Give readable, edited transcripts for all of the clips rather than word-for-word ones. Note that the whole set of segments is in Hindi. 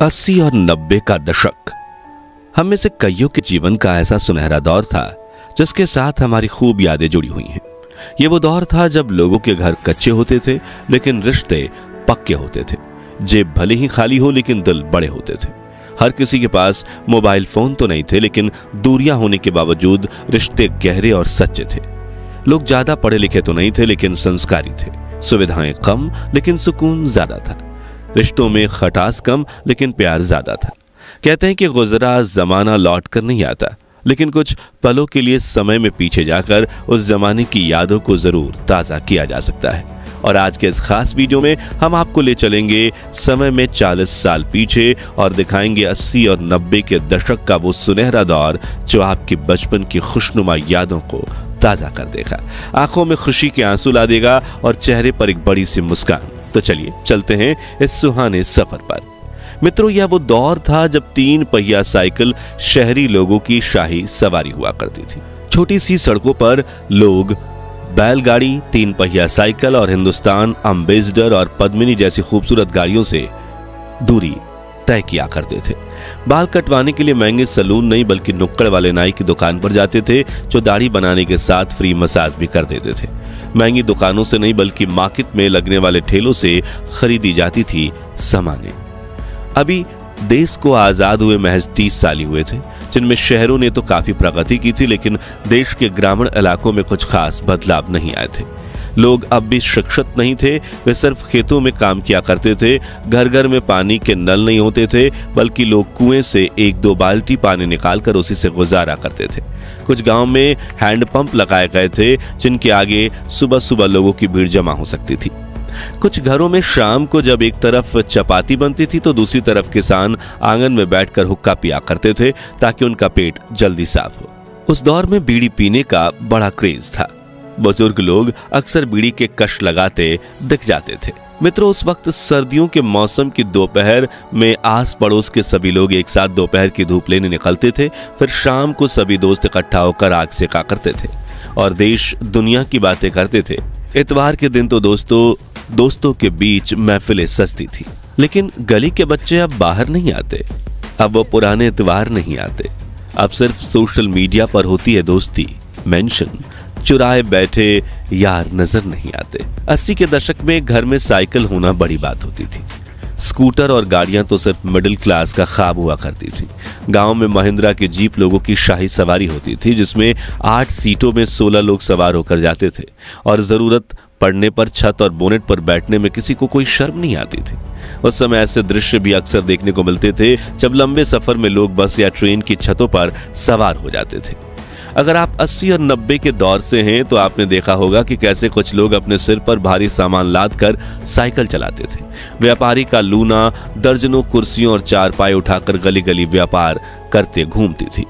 80 और 90 का दशक हम में से कईयों के जीवन का ऐसा सुनहरा दौर था जिसके साथ हमारी खूब यादें जुड़ी हुई हैं। ये वो दौर था जब लोगों के घर कच्चे होते थे लेकिन रिश्ते पक्के होते थे। जेब भले ही खाली हो लेकिन दिल बड़े होते थे। हर किसी के पास मोबाइल फोन तो नहीं थे लेकिन दूरियां होने के बावजूद रिश्ते गहरे और सच्चे थे। लोग ज्यादा पढ़े लिखे तो नहीं थे लेकिन संस्कारी थे। सुविधाएं कम लेकिन सुकून ज्यादा था। रिश्तों में खटास कम लेकिन प्यार ज्यादा था। कहते हैं कि गुजरा जमाना लौट कर नहीं आता, लेकिन कुछ पलों के लिए समय में पीछे जाकर उस जमाने की यादों को जरूर ताजा किया जा सकता है। और आज के इस खास वीडियो में हम आपको ले चलेंगे समय में 40 साल पीछे और दिखाएंगे 80 और 90 के दशक का वो सुनहरा दौर जो आपके बचपन की खुशनुमा यादों को ताजा कर देगा, आंखों में खुशी के आंसू ला देगा और चेहरे पर एक बड़ी सी मुस्कान। तो चलिए चलते हैं इस सुहाने सफर पर। मित्रों, यह वो दौर था जब 3 पहिया साइकिल शहरी लोगों की शाही सवारी हुआ करती थी। छोटी सी सड़कों पर लोग बैलगाड़ी, 3 पहिया साइकिल और हिंदुस्तान अम्बेसडर और पद्मिनी जैसी खूबसूरत गाड़ियों से दूरी तय किया करते थे। बाल कटवाने के लिए महंगे सैलून नहीं बल्कि नुक्कड़ वाले नाई की दुकान पर जाते थे जो दाढ़ी बनाने के साथ फ्री मसाज भी कर देते थे। महंगी दुकानों से नहीं बल्कि मार्केट में लगने वाले ठेलों से खरीदी जाती थी सामानें। अभी देश को आजाद हुए महज 30 साल ही हुए थे, जिनमें शहरों ने तो काफी प्रगति की थी लेकिन देश के ग्रामीण इलाकों में कुछ खास बदलाव नहीं आए थे। लोग अब भी शिक्षित नहीं थे, वे सिर्फ खेतों में काम किया करते थे। घर घर में पानी के नल नहीं होते थे बल्कि लोग कुएं से 1-2 बाल्टी पानी निकालकर उसी से गुजारा करते थे। कुछ गांव में हैंडपंप लगाए गए थे जिनके आगे सुबह सुबह लोगों की भीड़ जमा हो सकती थी। कुछ घरों में शाम को जब एक तरफ चपाती बनती थी तो दूसरी तरफ किसान आंगन में बैठकर हुक्का पिया करते थे ताकि उनका पेट जल्दी साफ हो। उस दौर में बीड़ी पीने का बड़ा क्रेज था। बुजुर्ग लोग अक्सर बीड़ी के कश लगाते दिख जाते थे। मित्रों, उस वक्त सर्दियों के मौसम की दोपहर में आस पड़ोस के सभी लोग एक साथ दोपहर की धूप लेने निकलते थे। फिर शाम को सभी दोस्त इकट्ठा होकर आग सेका करते थे और देश दुनिया की बातें करते थे। इतवार के दिन तो दोस्तों के बीच महफिलें सजती थी। लेकिन गली के बच्चे अब बाहर नहीं आते। अब वो पुराने इतवार नहीं आते। अब सिर्फ सोशल मीडिया पर होती है दोस्ती, मेंशन। चुराए बैठे यार नजर नहीं आते। 80 के दशक में घर में साइकिल होना बड़ी बात होती थी। स्कूटर और गाड़ियां तो सिर्फ मिडिल क्लास का ख्वाब हुआ करती थी। गांव में महिंद्रा की जीप लोगों की शाही सवारी होती थी जिसमें 8 सीटों में 16 लोग सवार होकर जाते थे और जरूरत पड़ने पर छत और बोनेट पर बैठने में किसी को कोई शर्म नहीं आती थी। उस समय ऐसे दृश्य भी अक्सर देखने को मिलते थे जब लंबे सफर में लोग बस या ट्रेन की छतों पर सवार हो जाते थे। अगर आप 80 और 90 के दौर से हैं तो आपने देखा होगा कि कैसे कुछ लोग अपने सिर पर भारी सामान लाद कर साइकिल चलाते थे। व्यापारी का लूना दर्जनों कुर्सियों और चारपाई उठाकर गली गली व्यापार करते घूमती थी।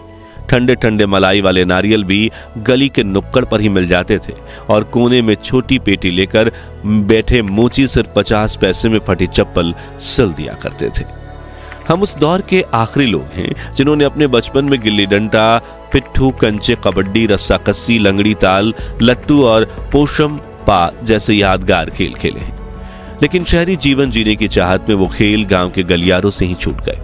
ठंडे ठंडे मलाई वाले नारियल भी गली के नुक्कड़ पर ही मिल जाते थे और कोने में छोटी पेटी लेकर बैठे मोची सिर्फ 50 पैसे में फटी चप्पल सिल दिया करते थे। हम उस दौर के आखिरी लोग हैं जिन्होंने अपने बचपन में गिल्ली डंडा, पिट्ठू, कंचे, कबड्डी, रस्साकस्सी, लंगड़ी ताल, लट्टू और पोशम पा जैसे यादगार खेल खेले हैं। लेकिन शहरी जीवन जीने की चाहत में वो खेल गांव के गलियारों से ही छूट गए।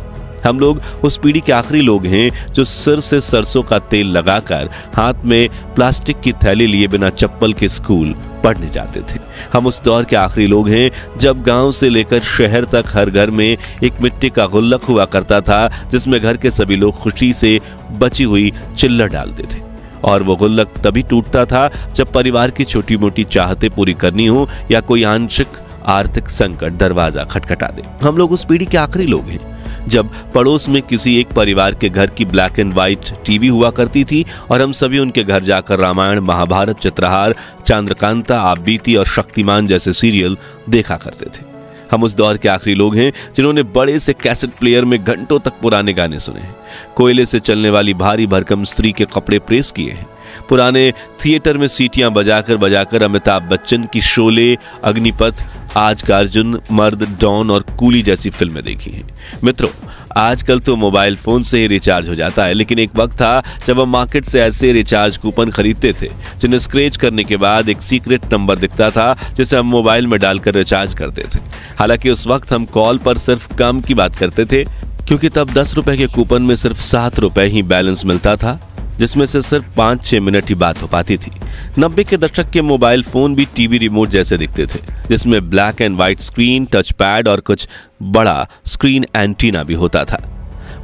हम लोग उस पीढ़ी के आखिरी लोग हैं जो सिर से सरसों का तेल लगाकर हाथ में प्लास्टिक की थैली लिए बिना चप्पल के स्कूल पढ़ने जाते थे। हम उस दौर के आखिरी लोग हैं जब गांव से लेकर शहर तक हर घर में एक मिट्टी का गुल्लक हुआ करता था जिसमें घर के सभी लोग खुशी से बची हुई चिल्लर डालते थे। और वो गुल्लक तभी टूटता था जब परिवार की छोटी मोटी चाहतें पूरी करनी हो या कोई आंशिक आर्थिक संकट दरवाजा खटखटा दे। हम लोग उस पीढ़ी के आखिरी लोग हैं जब पड़ोस में किसी एक परिवार के घर की ब्लैक एंड व्हाइट टीवी हुआ करती थी और हम सभी उनके घर जाकर रामायण, महाभारत, चित्रहार, चंद्रकांता, आप बीती और शक्तिमान जैसे सीरियल देखा करते थे। हम उस दौर के आखिरी लोग हैं जिन्होंने बड़े से कैसेट प्लेयर में घंटों तक पुराने गाने सुने हैं, कोयले से चलने वाली भारी भरकम स्त्री के कपड़े प्रेस किए हैं, पुराने थिएटर में सीटियां बजाकर अमिताभ बच्चन की शोले, अग्निपथ, आज का अर्जुन, मर्द, डॉन और कूली जैसी फिल्में देखी हैं। मित्रों, आजकल तो मोबाइल फोन से ही रिचार्ज हो जाता है, लेकिन एक वक्त था जब हम मार्केट से ऐसे रिचार्ज कूपन खरीदते थे जिन्हें स्क्रैच करने के बाद एक सीक्रेट नंबर दिखता था जिसे हम मोबाइल में डालकर रिचार्ज करते थे। हालांकि उस वक्त हम कॉल पर सिर्फ काम की बात करते थे, क्योंकि तब 10 रुपए के कूपन में सिर्फ 7 रुपए ही बैलेंस मिलता था, जिसमें से सिर्फ 5-6 मिनट ही बात हो पाती थी। 90 के दशक के मोबाइल फोन भी टीवी रिमोट जैसे दिखते थे, जिसमें black and white screen, touch pad और कुछ बड़ा स्क्रीन एंटीना भी होता था।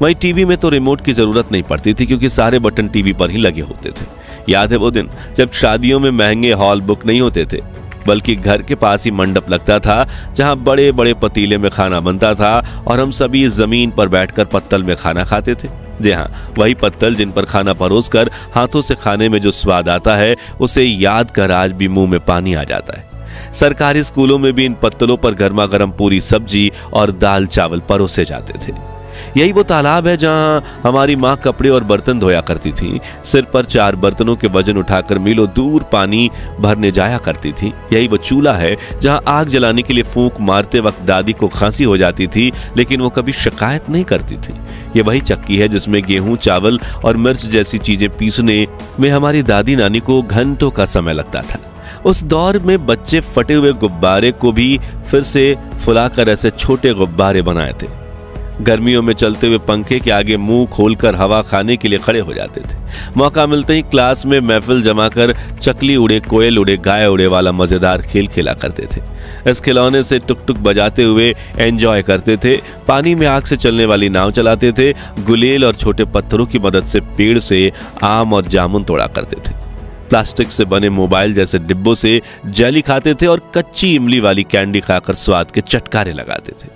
वहीं टीवी में तो रिमोट की जरूरत नहीं पड़ती थी, क्योंकि सारे बटन टीवी पर ही लगे होते थे। याद है वो दिन जब शादियों में महंगे हॉल बुक नहीं होते थे, बल्कि घर के पास ही मंडप लगता था जहां बड़े बड़े पतीले में खाना बनता था और हम सभी जमीन पर बैठकर पत्तल में खाना खाते थे। जी हाँ, वही पत्तल जिन पर खाना परोसकर हाथों से खाने में जो स्वाद आता है, उसे याद कर आज भी मुंह में पानी आ जाता है। सरकारी स्कूलों में भी इन पत्तलों पर गर्मा गर्म पूरी सब्जी और दाल चावल परोसे जाते थे। यही वो तालाब है जहां हमारी माँ कपड़े और बर्तन धोया करती थी, सिर पर 4 बर्तनों के वजन उठाकर मीलों दूर पानी भरने जाया करती थी। यही वो चूल्हा है जहां आग जलाने के लिए फूंक मारते वक्त दादी को खांसी हो जाती थी, लेकिन वो कभी शिकायत नहीं करती थी। ये वही चक्की है जिसमें गेहूं, चावल और मिर्च जैसी चीजें पीसने में हमारी दादी नानी को घंटों का समय लगता था। उस दौर में बच्चे फटे हुए गुब्बारे को भी फिर से फुलाकर ऐसे छोटे गुब्बारे बनाए थे। गर्मियों में चलते हुए पंखे के आगे मुंह खोलकर हवा खाने के लिए खड़े हो जाते थे। मौका मिलते ही क्लास में महफिल जमाकर चकली उड़े, कोयल उड़े, गाय उड़े वाला मजेदार खेल खेला करते थे। इस खिलौने से टुक टुक बजाते हुए एंजॉय करते थे। पानी में आग से चलने वाली नाव चलाते थे। गुलेल और छोटे पत्थरों की मदद से पेड़ से आम और जामुन तोड़ा करते थे। प्लास्टिक से बने मोबाइल जैसे डिब्बों से जेली खाते थे और कच्ची इमली वाली कैंडी खाकर स्वाद के चटकारे लगाते थे।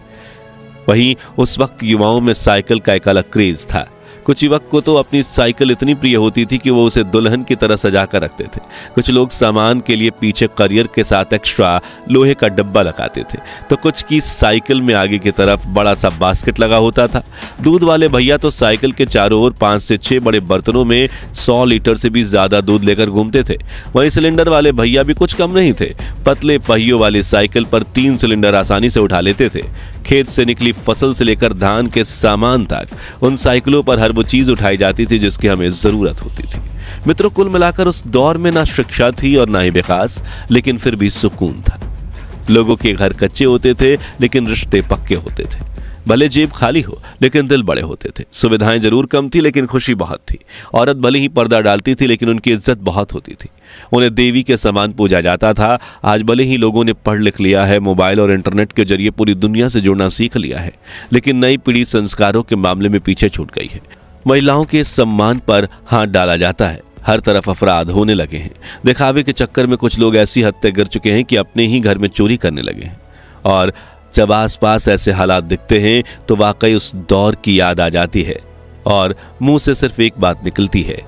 वहीं उस वक्त युवाओं में साइकिल का एक अलग क्रेज था। कुछ युवक को तो अपनी साइकिल इतनी प्रिय होती थी कि वो उसे दुल्हन की तरह सजा कर रखते थे। कुछ लोग सामान के लिए पीछे करियर के साथ एक्स्ट्रा लोहे का डब्बा लगाते थे, तो कुछ की साइकिल में आगे की तरफ बड़ा सा बास्केट लगा होता था। दूध वाले भैया तो साइकिल के चारों ओर 5 से 6 बड़े बर्तनों में 100 लीटर से भी ज्यादा दूध लेकर घूमते थे। वहीं सिलेंडर वाले भैया भी कुछ कम नहीं थे। पतले पहियों वाली साइकिल पर 3 सिलेंडर आसानी से उठा लेते थे। खेत से निकली फसल से लेकर धान के सामान तक उन साइकिलों पर हर वो चीज उठाई जाती थी जिसकी हमें जरूरत होती थी। मित्रों, कुल मिलाकर उस दौर में ना शिक्षा थी और ना ही विकास, लेकिन फिर भी सुकून था। लोगों के घर कच्चे होते थे, लेकिन रिश्ते पक्के होते थे। भले जेब खाली हो, लेकिन दिल बड़े होते थे। सुविधाएं जरूर कम थी, लेकिन खुशी बहुत थी। औरत भले ही पर्दा डालती थी, लेकिन उनकी इज्जत बहुत होती थी। उन्हें देवी के समान पूजा जाता था। आज भले ही लोगों ने पढ़ लिख लिया है, मोबाइल और इंटरनेट के जरिए पूरी दुनिया से जुड़ना सीख लिया है, लेकिन नई पीढ़ी संस्कारों के मामले में पीछे छूट गई है। महिलाओं के सम्मान पर हाथ डाला जाता है। हर तरफ अपराध होने लगे हैं। दिखावे के चक्कर में कुछ लोग ऐसी हद तक गिर चुके हैं कि अपने ही घर में चोरी करने लगे हैं। और जब आसपास ऐसे हालात दिखते हैं तो वाकई उस दौर की याद आ जाती है और मुंह से सिर्फ एक बात निकलती है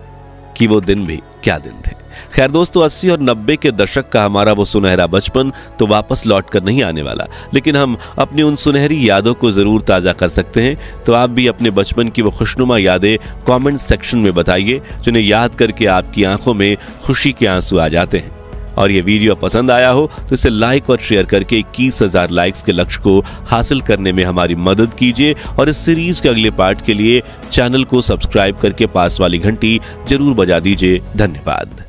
कि वो दिन भी क्या दिन थे। खैर दोस्तों, 80 और 90 के दशक का हमारा वो सुनहरा बचपन तो वापस लौट कर नहीं आने वाला, लेकिन हम अपनी उन सुनहरी यादों को जरूर ताज़ा कर सकते हैं। तो आप भी अपने बचपन की वो खुशनुमा यादें कमेंट सेक्शन में बताइए, जिन्हें याद करके आपकी आंखों में खुशी के आंसू आ जाते हैं। और ये वीडियो पसंद आया हो तो इसे लाइक और शेयर करके 21,000 लाइक्स के लक्ष्य को हासिल करने में हमारी मदद कीजिए। और इस सीरीज के अगले पार्ट के लिए चैनल को सब्सक्राइब करके पास वाली घंटी जरूर बजा दीजिए। धन्यवाद।